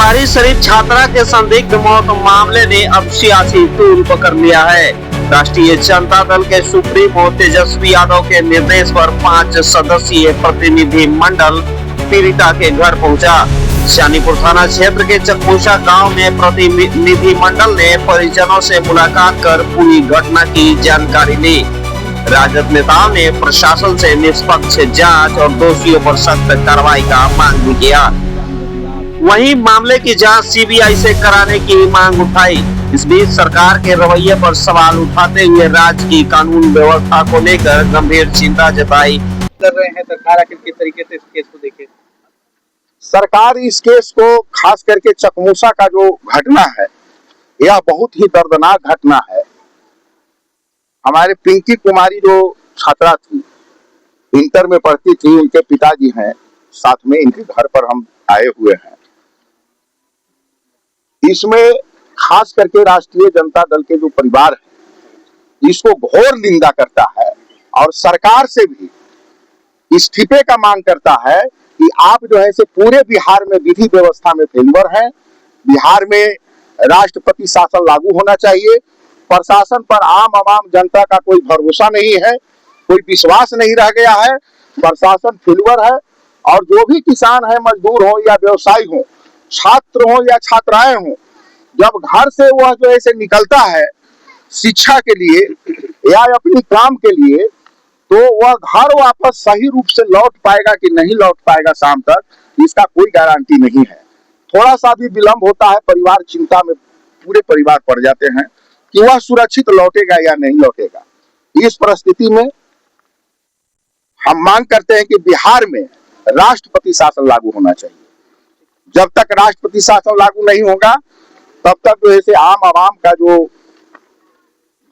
बुखारी शरीफ छात्रा के संदिग्ध मौत मामले ने अब सियासी तूल पकड़ लिया है। राष्ट्रीय जनता दल के सुप्रीमो तेजस्वी यादव के निर्देश पर 5 सदस्यीय प्रतिनिधि मंडल पीड़िता के घर पहुंचा। शानीपुर थाना क्षेत्र के चकमूसा गांव में प्रतिनिधि मंडल ने परिजनों से मुलाकात कर पूरी घटना की जानकारी ली। राजद नेताओं ने प्रशासन से निष्पक्ष जांच और दोषियों पर सख्त कार्रवाई का मांग भी किया। वहीं मामले की जांच सीबीआई से कराने की मांग उठाई। इस बीच सरकार के रवैये पर सवाल उठाते हुए राज्य की कानून व्यवस्था को लेकर गंभीर चिंता जताई कर रहे हैं। सरकार आखिर किस तरीके से इस केस को देखे? सरकार इस केस को खास करके चकमूसा का जो घटना है यह बहुत ही दर्दनाक घटना है। हमारे पिंकी कुमारी जो छात्रा थी, इंटर में पढ़ती थी, उनके पिताजी हैं साथ में, इनके घर पर हम आए हुए हैं। इसमें खास करके राष्ट्रीय जनता दल के जो परिवार है इसको घोर निंदा करता है और सरकार से भी इस्तीफे का मांग करता है कि आप जो है से पूरे बिहार में विधि व्यवस्था में फेल्योर है। बिहार में राष्ट्रपति शासन लागू होना चाहिए। प्रशासन पर आम जनता का कोई भरोसा नहीं है, कोई विश्वास नहीं रह गया है। प्रशासन फेल्योर है और जो भी किसान है, मजदूर हो या व्यवसायी हो, छात्र हो या छात्राएं हो, जब घर से वह जो है से निकलता है शिक्षा के लिए या अपनी काम के लिए, तो वह घर वापस सही रूप से लौट पाएगा कि नहीं लौट पाएगा शाम तक, इसका कोई गारंटी नहीं है। थोड़ा सा भी विलंब होता है, परिवार चिंता में पूरे परिवार पड़ जाते हैं कि वह सुरक्षित लौटेगा या नहीं लौटेगा। इस परिस्थिति में हम मांग करते हैं कि बिहार में राष्ट्रपति शासन लागू होना चाहिए। जब तक राष्ट्रपति शासन लागू नहीं होगा तब तक जो है आम आवाम का जो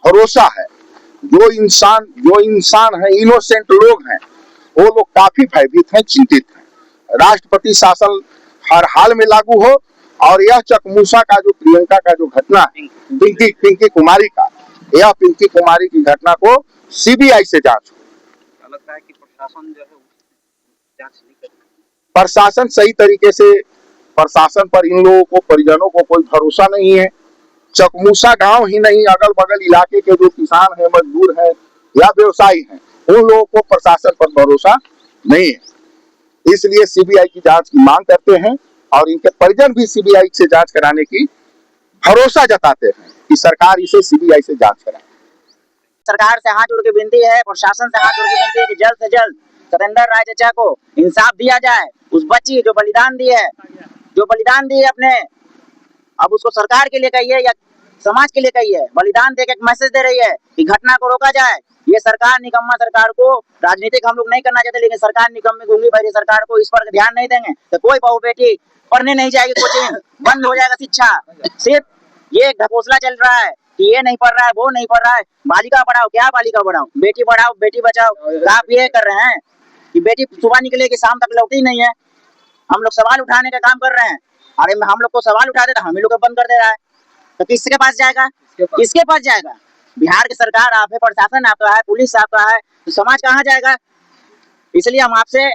भरोसा है, जो इंसान है, इनोसेंट लोग हैं, वो लोग काफी भयभीत हैं, चिंतित हैं। राष्ट्रपति शासन हर हाल में लागू हो और यह चकमूसा का जो प्रियंका का जो घटना है, पिंकी कुमारी का, यह पिंकी कुमारी की घटना को सीबीआई से जांच हो। लगता है कि प्रशासन जो है जांच नहीं कर रहा। प्रशासन सही तरीके से, प्रशासन पर इन लोगों को, परिजनों को कोई भरोसा नहीं है। चकमूसा गांव ही नहीं, अगल बगल इलाके के जो किसान हैं, मजदूर हैं या व्यवसायी हैं, उन लोगों को प्रशासन पर भरोसा नहीं है। इसलिए सीबीआई की जांच की मांग करते हैं और इनके परिजन भी सीबीआई से जांच कराने की भरोसा जताते हैं कि सरकार इसे सीबीआई से जांच कराए। सरकार से हाथ जोड़ के विनती है, प्रशासन से हाथ जोड़ के विनती है कि जल्द से जल्द सतेंद्र राय चचा को इंसाफ दिया जाए। उस बच्ची जो बलिदान दी है अपने, अब उसको सरकार के लिए कहिए या समाज के लिए कहिए, बलिदान देके एक मैसेज दे रही है कि घटना को रोका जाए। ये सरकार निकम्मा, सरकार को राजनीतिक हम लोग नहीं करना चाहते, लेकिन सरकार निकम्मी गूंगी भरी सरकार को इस पर ध्यान नहीं देंगे तो कोई बहू बेटी पढ़ने नहीं जाएगी, कोचिंग बंद हो जाएगा, शिक्षा। सिर्फ ये ढकोसला चल रहा है कि ये नहीं पढ़ रहा है, वो नहीं पढ़ रहा है। बालिका पढ़ाओ, क्या बालिका पढ़ाओ, बेटी पढ़ाओ बेटी बचाओ। आप ये कर रहे हैं कि बेटी सुबह निकलेगी शाम तक लौटी नहीं है। हम लोग सवाल उठाने का काम कर रहे हैं, अरे हम लोग को सवाल उठा दे तो हम ही लोग को बंद कर दे रहा है, तो किसके पास जाएगा? किसके पास जाएगा? बिहार की सरकार आप है, प्रशासन आपका है, पुलिस आपका है, तो समाज कहाँ जाएगा? इसलिए हम आपसे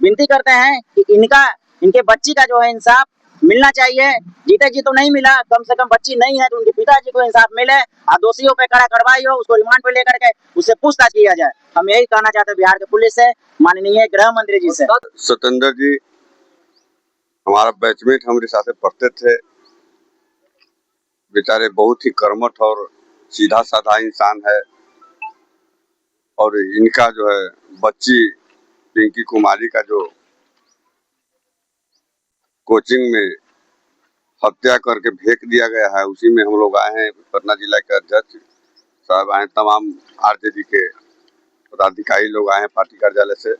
विनती करते हैं कि इनके बच्ची का जो है इंसाफ मिलना चाहिए। जीते जी तो नहीं मिला, कम से कम बच्ची नहीं है तो उनके पिताजी को इंसाफ मिले और दोषियों पे कड़ा कार्रवाई हो, उसको रिमांड पे लेकर के उससे पूछताछ किया जाए। हम यही कहना चाहते हैं बिहार के पुलिस से, माननीय गृह मंत्री जी से। सतेंद्र जी हमारा बैचमेट, हमारे साथ पढ़ते थे। बेचारे बहुत ही कर्मठ और सीधा साधा इंसान है और इनका जो है बच्ची पिंकी कुमारी का जो कोचिंग में हत्या करके फेंक दिया गया है, उसी में हम लोग आए हैं। पटना जिला के अध्यक्ष साहब आए, तमाम आरजेडी के पदाधिकारी लोग आए हैं पार्टी कार्यालय से,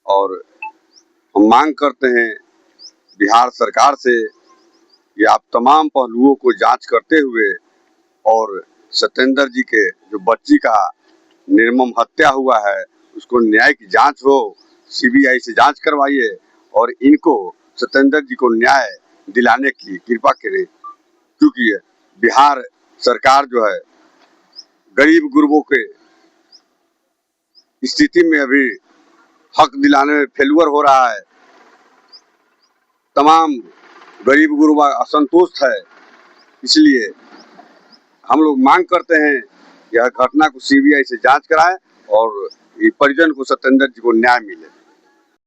और हम मांग करते हैं बिहार सरकार से कि आप तमाम पहलुओं को जांच करते हुए और सतेंद्र जी के जो बच्ची का निर्मम हत्या हुआ है उसको न्याय की जांच हो, सीबीआई से जांच करवाइए और इनको सतेंद्र जी को न्याय दिलाने की कृपा करें, क्योंकि बिहार सरकार जो है गरीब गुरबों के स्थिति में अभी हक दिलाने में फेल्योर हो रहा है। तमाम गरीब गुरबा असंतुष्ट है। इसलिए हम लोग मांग करते हैं कि यह घटना को CBI से जांच कराएं और परिजन को सत्येंद्र जी को न्याय मिले।